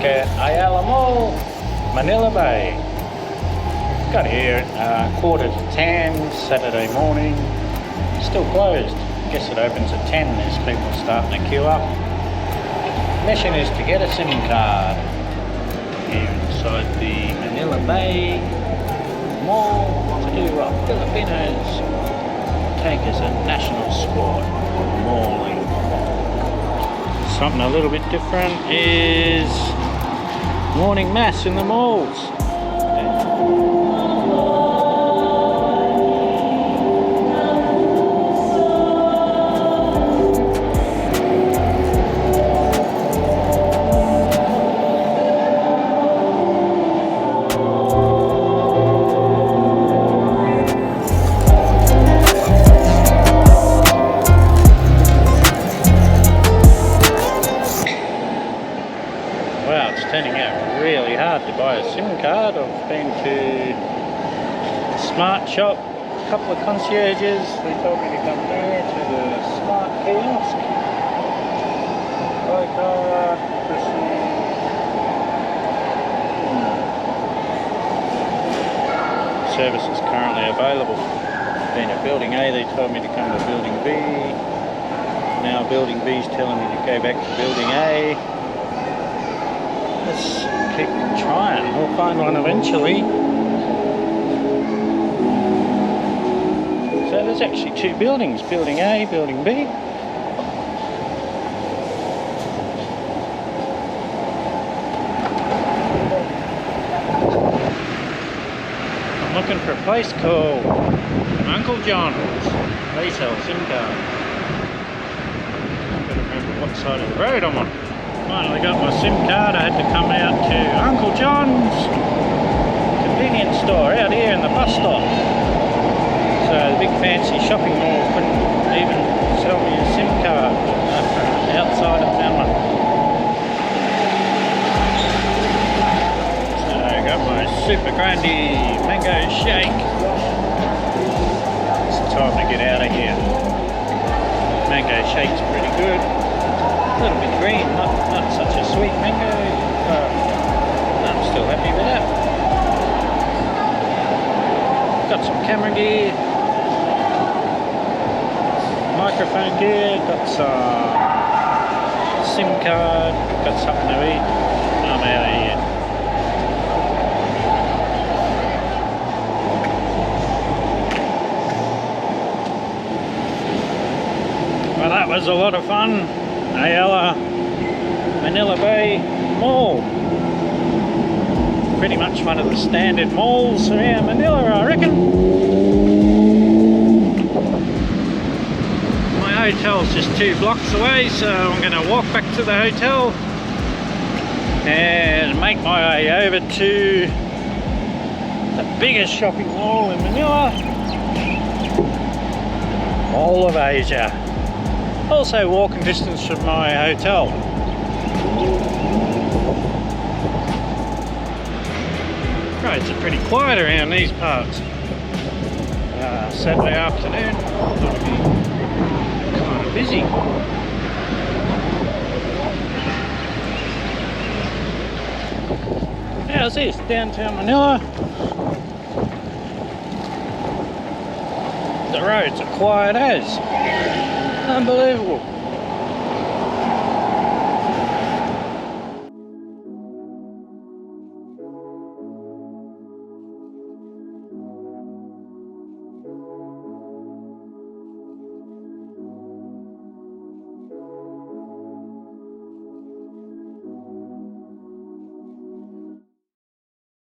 at Ayala Malls Manila Bay. Got here at 10:15 Saturday morning. Still closed. Guess it opens at 10 as people starting to queue up. Mission is to get a SIM card here inside the Manila Bay Mall to do what Filipinos take as a national sport, malling. Something a little bit different is morning mass in the malls. Wow, it's turning out really hard to buy a SIM card. I've been to the Smart Shop, a couple of concierges. They told me to come here to the Smart Kiosk. Buy card, proceed. Service is currently available. Been at Building A, they told me to come to Building B. Now Building B is telling me to go back to Building A. Let's keep trying, we'll find one eventually. So there's actually two buildings, Building A, Building B. I'm looking for a place called Uncle John's. They sell SIM cards. I've got to remember what side of the road I'm on. Finally got my SIM card. I had to come out to Uncle John's convenience store out here in the bus stop. So the big fancy shopping mall couldn't even sell me a SIM card outside of Manila. So I got my super grande mango shake. It's time to get out of here. Mango shake's pretty good. A little bit green, not such a sweet mango, but I'm still happy with that. Got some camera gear, microphone gear, got some SIM card, got something to eat. I'm out of here. Well, that was a lot of fun. Ayala Manila Bay Mall. Pretty much one of the standard malls around Manila, I reckon. My hotel's just 2 blocks away, so I'm going to walk back to the hotel and make my way over to the biggest shopping mall in Manila, Mall of Asia. Also walking distance from my hotel. Roads are pretty quiet around these parts. Saturday afternoon, thought it'd be kind of busy. How's this? Downtown Manila. The roads are quiet as. Unbelievable.